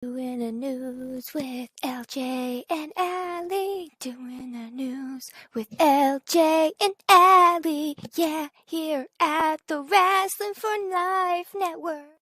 Doing the news with LJ and Allie. Doing the news with LJ and Allie. Yeah, here at the Wrasslin for Life Network.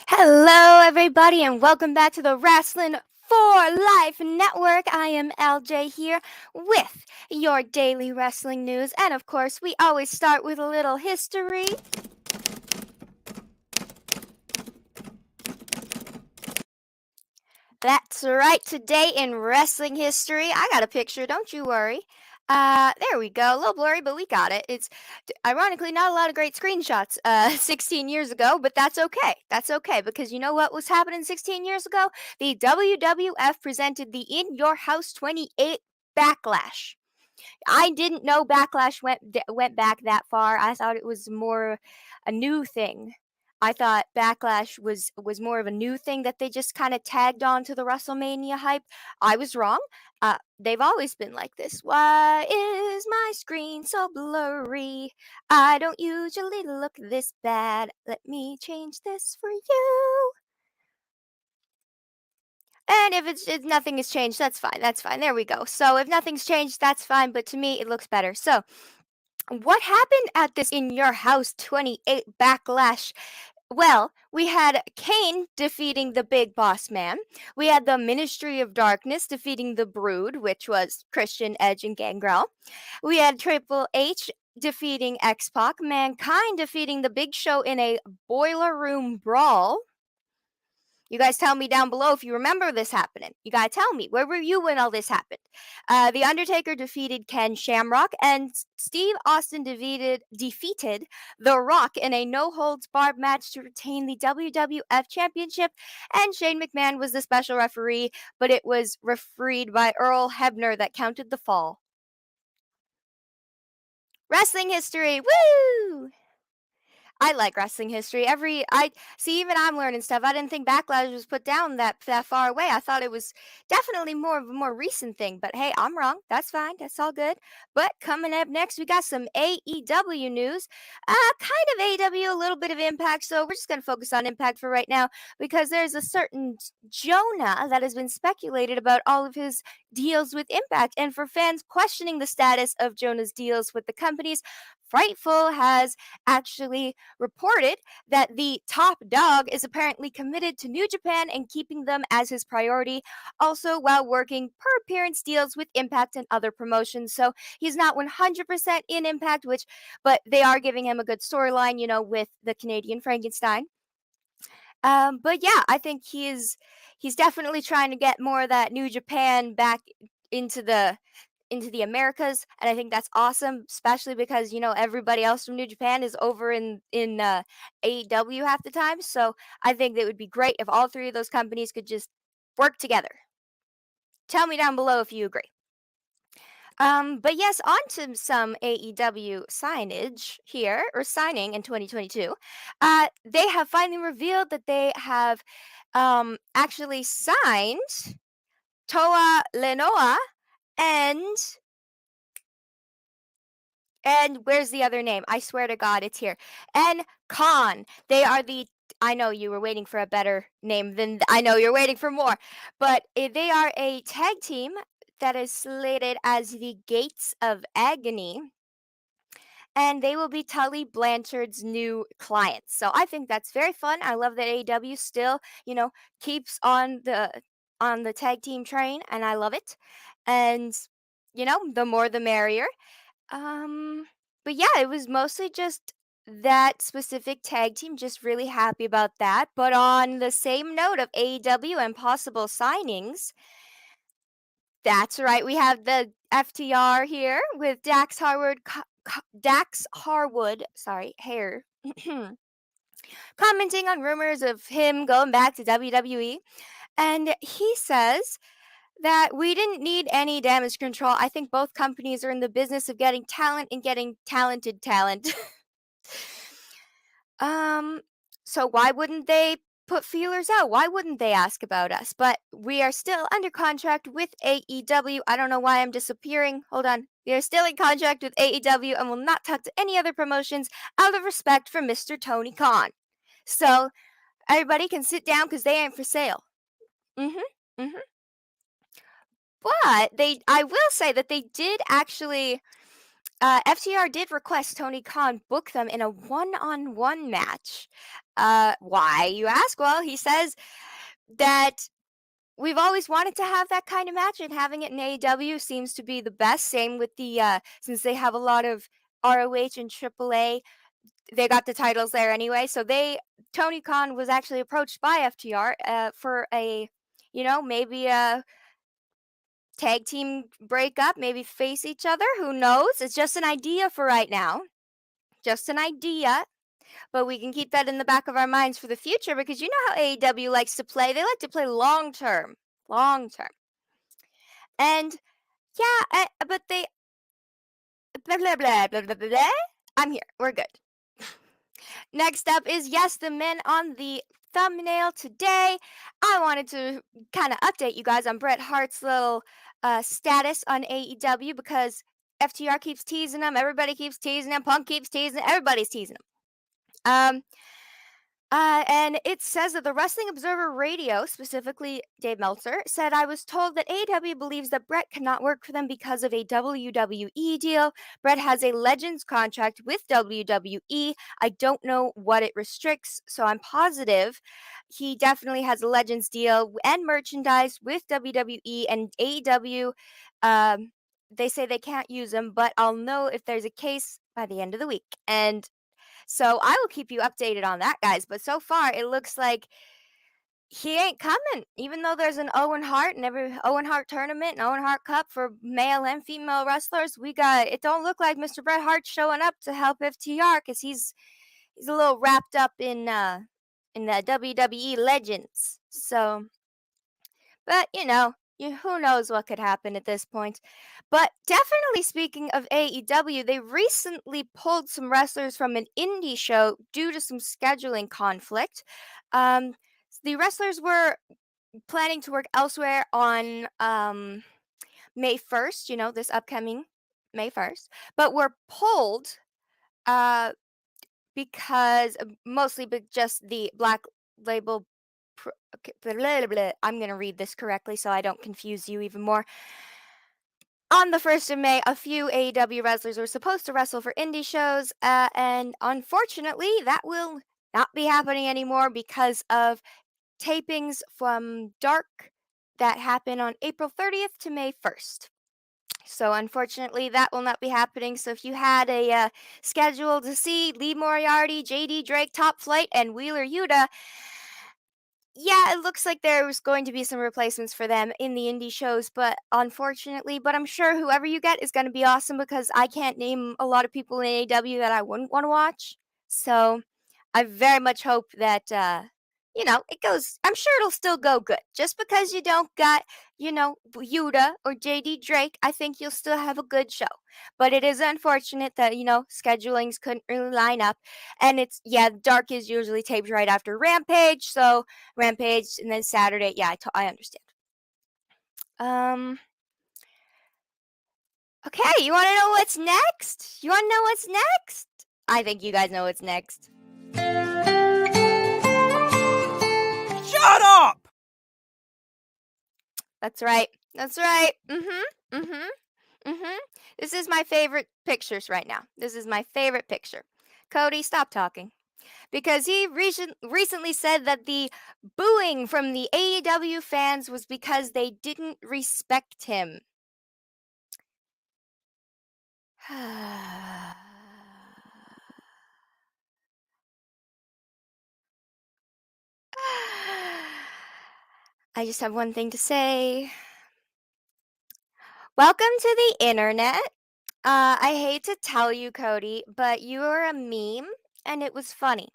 Hello, everybody, and welcome back to the Wrasslin for Life Network. I am LJ here with your daily wrestling news. And of course, we always start with a little history. That's right. Today in wrestling history, I got a picture. Don't you worry. There we go. A little blurry, but we got it. It's ironically not a lot of great screenshots 16 years ago, but that's okay. That's okay because you know what was happening 16 years ago? The WWF presented the In Your House 28 Backlash. I didn't know Backlash went back that far. I thought it was more a new thing. I thought Backlash was more of a new thing that they just kind of tagged on to the WrestleMania hype. I was wrong. They've always been like this. Why is my screen so blurry? I don't usually look this bad. Let me change this for you. And if nothing has changed, that's fine. That's fine. There we go. So if nothing's changed, that's fine. But to me, it looks better. So what happened at this In Your House 28 Backlash? Well, we had Kane defeating the Big Boss Man. We had the Ministry of Darkness defeating the Brood, which was Christian, Edge, and Gangrel. We had Triple H defeating X-Pac. Mankind defeating the Big Show in a boiler room brawl. You guys tell me down below if you remember this happening. You gotta tell me, where were you when all this happened? The Undertaker defeated Ken Shamrock, and Steve Austin defeated The Rock in a no-holds-barred match to retain the WWF Championship, and Shane McMahon was the special referee, but it was refereed by Earl Hebner that counted the fall. Wrestling history, woo! I like wrestling history. Even I'm learning stuff. I didn't think Backlash was put down that far away. I thought it was definitely more of a more recent thing. But hey, I'm wrong. That's fine. That's all good. But coming up next, we got some AEW news. Kind of AEW, a little bit of Impact. So we're just gonna focus on Impact for right now because there's a certain Jonah that has been speculated about all of his deals with Impact, and for fans questioning the status of Jonah's deals with the companies, Frightful has actually reported that the top dog is apparently committed to New Japan and keeping them as his priority, also while working per appearance deals with Impact and other promotions. So he's not 100% in Impact, but they are giving him a good storyline, with the Canadian Frankenstein. But yeah, I think he's definitely trying to get more of that New Japan back into the Americas, and I think that's awesome, especially because everybody else from New Japan is over in AEW half the time. So I think that would be great if all three of those companies could just work together. Tell me down below if you agree. But yes, on to some AEW signage here, or signing in 2022. They have finally revealed that they have actually signed Toa Lenoa and where's the other name? I swear to God, it's here. And Khan. They are I know you were waiting for a better name I know you're waiting for more. But they are a tag team that is slated as the Gates of Agony. And they will be Tully Blanchard's new clients. So I think that's very fun. I love that AEW still, keeps on the tag team train, and I love it. And, the more the merrier. But yeah, it was mostly just that specific tag team, just really happy about that. But on the same note of AEW and possible signings, that's right, we have the FTR here with Dax Harwood, hair, commenting on rumors of him going back to WWE. And he says that we didn't need any damage control. I think both companies are in the business of getting talent and getting talented talent. So why wouldn't they put feelers out? Why wouldn't they ask about us? But we are still under contract with AEW. I don't know why I'm disappearing. Hold on. We are still in contract with AEW and will not talk to any other promotions out of respect for Mr. Tony Khan. So everybody can sit down because they ain't for sale. Mhm. Mhm. But I will say that they did actually FTR did request Tony Khan book them in a one-on-one match. Why, you ask? Well, he says that we've always wanted to have that kind of match, and having it in AEW seems to be the best. Same with the since they have a lot of ROH and AAA, they got the titles there anyway. So Tony Khan was actually approached by FTR for a, maybe a tag team breakup, maybe face each other. Who knows? It's just an idea for right now. Just an idea. But we can keep that in the back of our minds for the future because you know how AEW likes to play. They like to play long term. Long term. And yeah, but they blah blah blah blah blah blah. I'm here. We're good. Next up is yes, the men on the thumbnail today. I wanted to kind of update you guys on Bret Hart's little status on AEW because FTR keeps teasing him, everybody keeps teasing him, Punk keeps teasing him, everybody's teasing him. And it says that the Wrestling Observer Radio, specifically Dave Meltzer, said, I was told that AEW believes that Brett cannot work for them because of a WWE deal. Brett has a Legends contract with WWE. I don't know what it restricts, so I'm positive he definitely has a Legends deal and merchandise with WWE and AEW. They say they can't use him, but I'll know if there's a case by the end of the week. And so I will keep you updated on that, guys. But so far, it looks like he ain't coming. Even though there's an Owen Hart and every Owen Hart tournament and Owen Hart Cup for male and female wrestlers, it don't look like Mr. Bret Hart showing up to help FTR because he's a little wrapped up in the WWE legends. So, but who knows what could happen at this point. But definitely speaking of AEW, they recently pulled some wrestlers from an indie show due to some scheduling conflict. Um, the wrestlers were planning to work elsewhere on May 1st, this upcoming May 1st, but were pulled uh, because mostly just the Black Label. Okay, blah, blah, blah. I'm going to read this correctly so I don't confuse you even more. On the 1st of May, a few AEW wrestlers were supposed to wrestle for indie shows, and unfortunately, that will not be happening anymore because of tapings from Dark that happen on April 30th to May 1st. So, unfortunately, that will not be happening. So, if you had a schedule to see Lee Moriarty, JD Drake, Top Flight, and Wheeler Yuta, yeah, it looks like there was going to be some replacements for them in the indie shows, but unfortunately, I'm sure whoever you get is going to be awesome because I can't name a lot of people in AEW that I wouldn't want to watch. So I very much hope that, it goes, I'm sure it'll still go good. Just because you don't got, Yuta or JD Drake, I think you'll still have a good show. But it is unfortunate that, schedulings couldn't really line up. And Dark is usually taped right after Rampage. So Rampage and then Saturday. Yeah, I understand. Okay, you want to know what's next? You want to know what's next? I think you guys know what's next. Shut up! That's right. That's right. This is my favorite pictures right now. This is my favorite picture. Cody, stop talking. Because he recently said that the booing from the AEW fans was because they didn't respect him. I just have one thing to say. Welcome to the internet. I hate to tell you, Cody, but you are a meme, and it was funny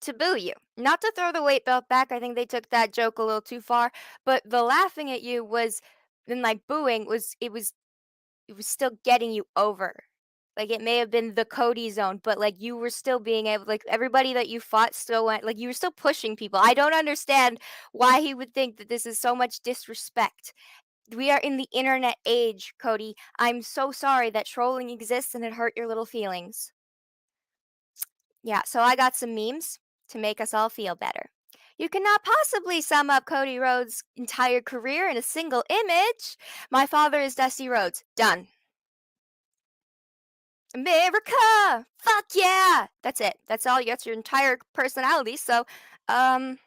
to boo you. Not to throw the weight belt back. I think they took that joke a little too far. But the laughing at you was, and like booing was still getting you over. Like it may have been the Cody zone, but like you were still being able, like everybody that you fought still went, like you were still pushing people. I don't understand why he would think that this is so much disrespect. We are in the internet age, Cody. I'm so sorry that trolling exists and it hurt your little feelings. Yeah, so I got some memes to make us all feel better. You cannot possibly sum up Cody Rhodes' entire career in a single image. My father is Dusty Rhodes. Done. America! Fuck yeah! That's it. That's all. That's your entire personality. So, um,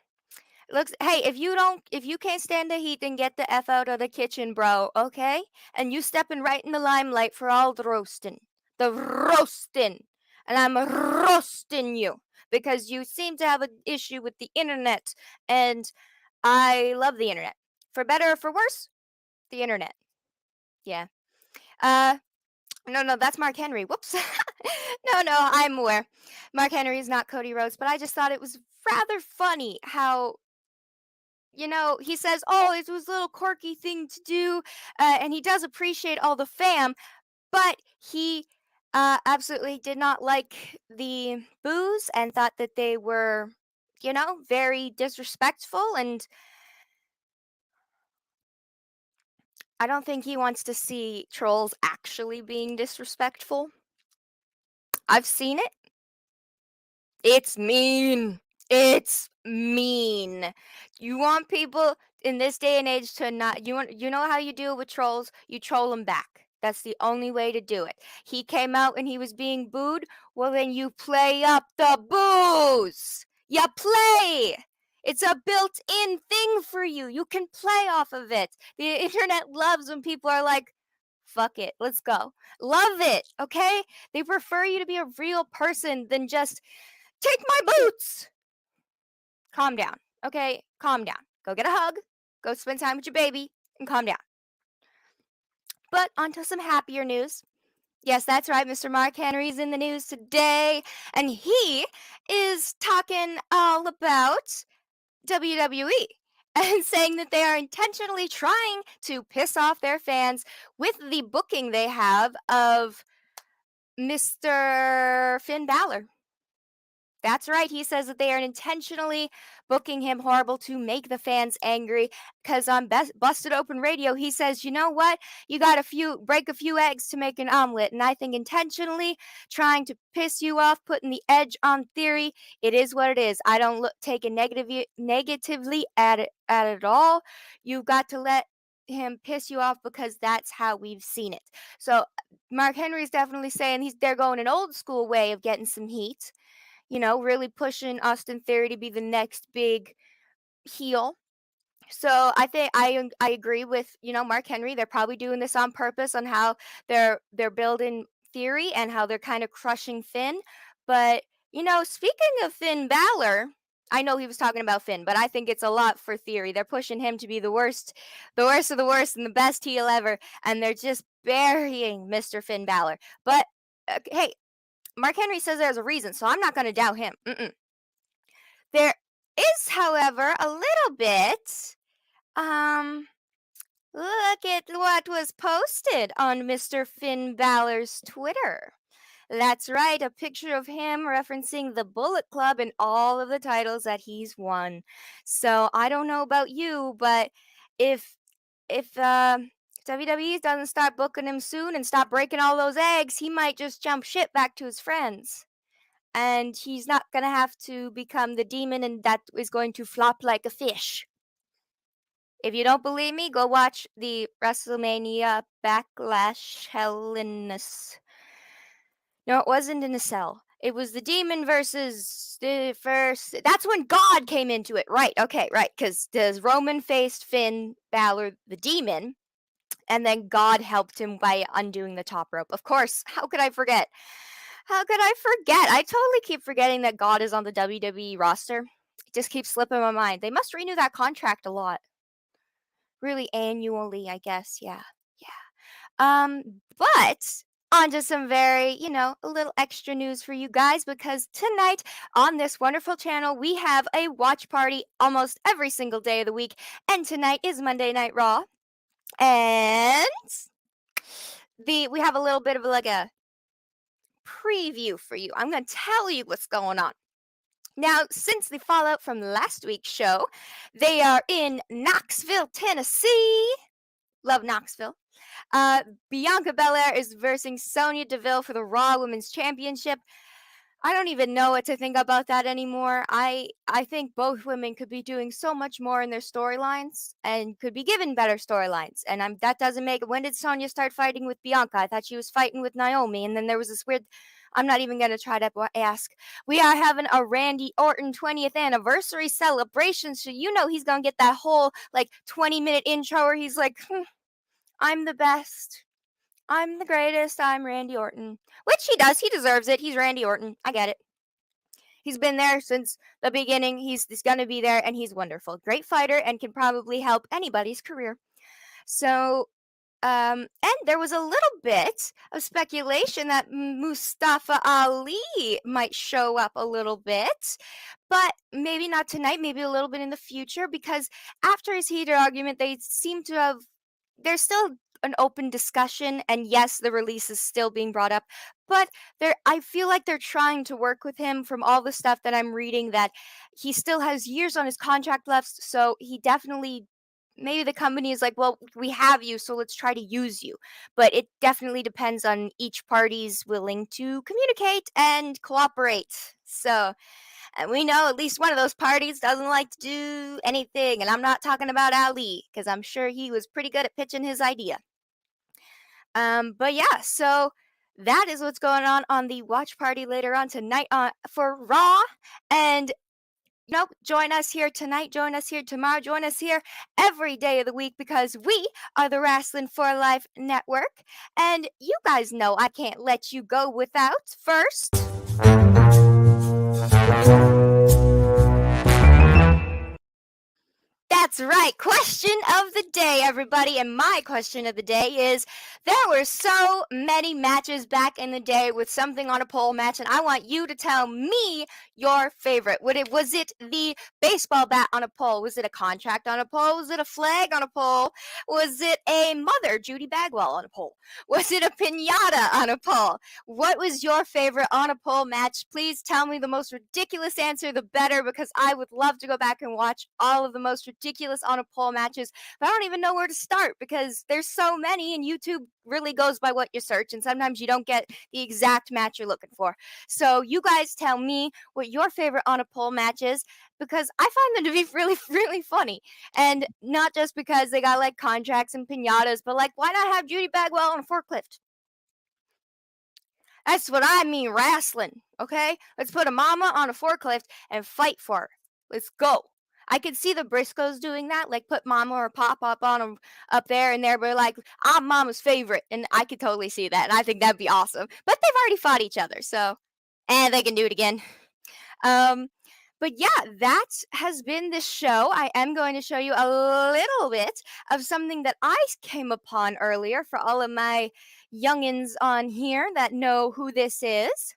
looks. Hey, if you can't stand the heat, then get the f out of the kitchen, bro. Okay? And you stepping right in the limelight for all the roasting, and I'm roasting you because you seem to have an issue with the internet, and I love the internet. For better or for worse, the internet. Yeah. Uh, no, that's Mark Henry. Whoops. No, I'm aware. Mark Henry is not Cody Rhodes, but I just thought it was rather funny how, he says, oh, it was a little quirky thing to do, and he does appreciate all the fam, but he absolutely did not like the boos and thought that they were, very disrespectful, and I don't think he wants to see trolls actually being disrespectful. I've seen it. It's mean. It's mean. You want people in this day and age to not you know how you deal with trolls? You troll them back. That's the only way to do it. He came out and he was being booed. Well, then you play up the boos. You play. It's a built-in thing for you. You can play off of it. The internet loves when people are like, fuck it, let's go. Love it, okay? They prefer you to be a real person than just take my boots. Calm down. Okay? Calm down. Go get a hug. Go spend time with your baby and calm down. But onto some happier news. Yes, that's right. Mr. Mark Henry's in the news today, and he is talking all about WWE and saying that they are intentionally trying to piss off their fans with the booking they have of Mr. Finn Balor. That's right. He says that they are intentionally booking him horrible to make the fans angry. Because on Busted Open Radio, he says, you know what? You got break a few eggs to make an omelet. And I think intentionally trying to piss you off, putting the edge on Theory, it is what it is. I don't take it negatively at it all. You've got to let him piss you off because that's how we've seen it. So Mark Henry's definitely saying they're going an old school way of getting some heat, really pushing Austin Theory to be the next big heel. So I think I agree with, Mark Henry. They're probably doing this on purpose on how they're building Theory and how they're kind of crushing Finn. But, speaking of Finn Balor, I know he was talking about Finn, but I think it's a lot for Theory. They're pushing him to be the worst of the worst and the best heel ever, and they're just burying Mr. Finn Balor. But hey, Mark Henry says there's a reason, so I'm not going to doubt him. There is, however, a little bit. Look at what was posted on Mr. Finn Balor's Twitter. That's right, a picture of him referencing the Bullet Club and all of the titles that he's won. So I don't know about you, but if WWE doesn't start booking him soon and stop breaking all those eggs, he might just jump ship back to his friends. And he's not going to have to become the demon and that is going to flop like a fish. If you don't believe me, go watch the WrestleMania Backlash Hell in a No, it wasn't in a cell. It was the demon versus the first. That's when God came into it. Right. Okay. Right. Because Roman faced Finn Balor, the demon, and then God helped him by undoing the top rope. Of course. How could I forget? How could I forget? I totally keep forgetting that God is on the WWE roster. It just keeps slipping my mind. They must renew that contract a lot. Really annually, I guess. Yeah. But on to some very, a little extra news for you guys because tonight on this wonderful channel, we have a watch party almost every single day of the week. And tonight is Monday Night Raw. And we have a little bit of like a preview for you. I'm going to tell you what's going on. Now, since the fallout from last week's show, they are in Knoxville, Tennessee. Love Knoxville. Bianca Belair is versing Sonya Deville for the Raw Women's Championship. I don't even know what to think about that anymore. I think both women could be doing so much more in their storylines and could be given better storylines. And that doesn't make when did Sonya start fighting with Bianca? I thought she was fighting with Naomi, and then there was this weird. I'm not even gonna try to ask. We are having a Randy Orton 20th anniversary celebration, so you know he's gonna get that whole like 20-minute intro where he's like, "I'm the best. I'm the greatest. I'm Randy Orton." Which he does. He deserves it. He's Randy Orton. I get it. He's been there since the beginning. He's going to be there, and he's wonderful. Great fighter and can probably help anybody's career. So, and there was a little bit of speculation that Mustafa Ali might show up a little bit, but maybe not tonight, maybe a little bit in the future, because after his heated argument, they seem to have there's still an open discussion, and yes, the release is still being brought up, but I feel like they're trying to work with him from all the stuff that I'm reading that he still has years on his contract left, so he definitely maybe the company is like, "Well, we have you, so let's try to use you." But it definitely depends on each party's willing to communicate and cooperate. So, and we know at least one of those parties doesn't like to do anything, and I'm not talking about Ali, because I'm sure he was pretty good at pitching his idea. But yeah, so that is what's going on the watch party later on tonight for Raw. And nope, join us here tonight, join us here tomorrow, join us here every day of the week because we are the Wrasslin for Life Network. And you guys know I can't let you go without first. That's right. Question of the day, everybody. And my question of the day is there were so many matches back in the day with something on a pole match, and I want you to tell me your favorite. Was it the baseball bat on a pole? Was it a contract on a pole? Was it a flag on a pole? Was it a mother, Judy Bagwell, on a pole? Was it a pinata on a pole? What was your favorite on a pole match? Please tell me the most ridiculous answer, the better, because I would love to go back and watch all of the most ridiculous on a pole matches. But I don't even know where to start because there's so many, and YouTube really goes by what you search, and sometimes you don't get the exact match you're looking for. So you guys tell me what your favorite on a pole match is because I find them to be really, really funny. And not just because they got like contracts and pinatas, but like, why not have Judy Bagwell on a forklift? That's what I mean, wrestling. Okay, let's put a mama on a forklift and fight for her. Let's go. I could see the Briscoes doing that, like put Mama or Pop up on them up there, and they're like, "I'm Mama's favorite," and I could totally see that, and I think that'd be awesome. But they've already fought each other, so and they can do it again. Um, but yeah, that has been the show. I am going to show you a little bit of something that I came upon earlier for all of my youngins on here that know who this is.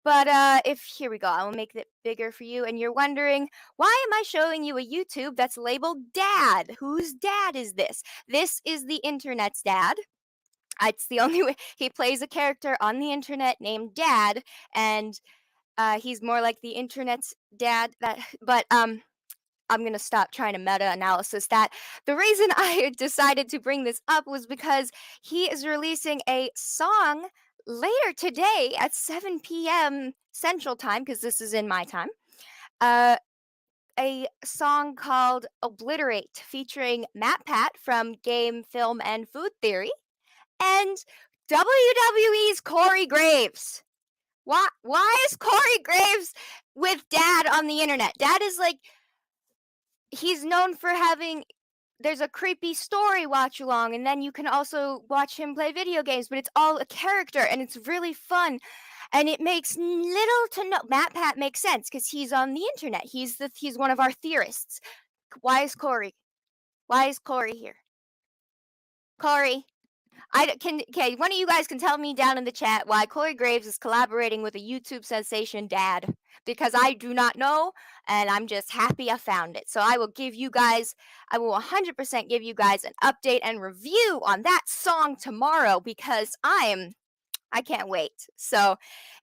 But if here we go, I will make it bigger for you. And you're wondering, why am I showing you a YouTube that's labeled Dad? Whose dad is this? This is the internet's dad. It's the only way he plays a character on the internet named Dad, and he's more like the internet's dad. But I'm gonna stop trying to meta-analysis that. The reason I decided to bring this up was because he is releasing a song later today at 7 p.m. Central Time, because this is in my time. Uh, a song called "Obliterate" featuring Matt Pat from Game, Film, and Food Theory, and WWE's Corey Graves. Why is Corey Graves with Dad on the internet? Dad is like he's known for having there's a creepy story watch along, and then you can also watch him play video games, but it's all a character and it's really fun. And it makes little to no Matt Pat makes sense because he's on the internet. He's one of our theorists. Why is Corey? Why is Corey here? Corey. Okay, one of you guys can tell me down in the chat why Corey Graves is collaborating with a YouTube sensation Dad, because I do not know, and I'm just happy I found it. So I will 100% give you guys an update and review on that song tomorrow because I can't wait. So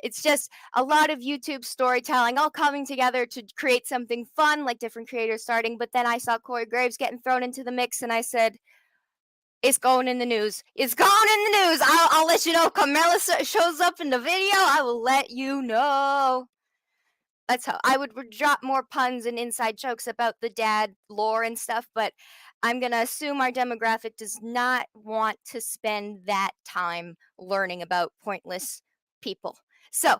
it's just a lot of YouTube storytelling all coming together to create something fun, like different creators starting. But then I saw Corey Graves getting thrown into the mix, and I said, It's going in the news. It's going in the news. I'll let you know if Carmela shows up in the video. I will let you know. That's how I would drop more puns and inside jokes about the dad lore and stuff, but I'm gonna assume our demographic does not want to spend that time learning about pointless people. So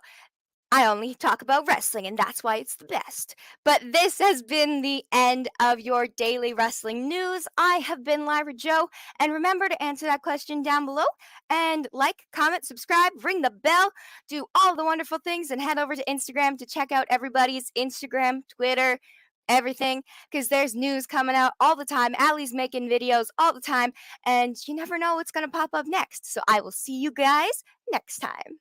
I only talk about wrestling, and that's why it's the best. But this has been the end of your daily wrestling news. I have been Lyra Joe, and remember to answer that question down below and like, comment, subscribe, ring the bell, do all the wonderful things, and head over to Instagram to check out everybody's Instagram, Twitter, everything, because there's news coming out all the time. Allie's making videos all the time, and you never know what's going to pop up next. So I will see you guys next time.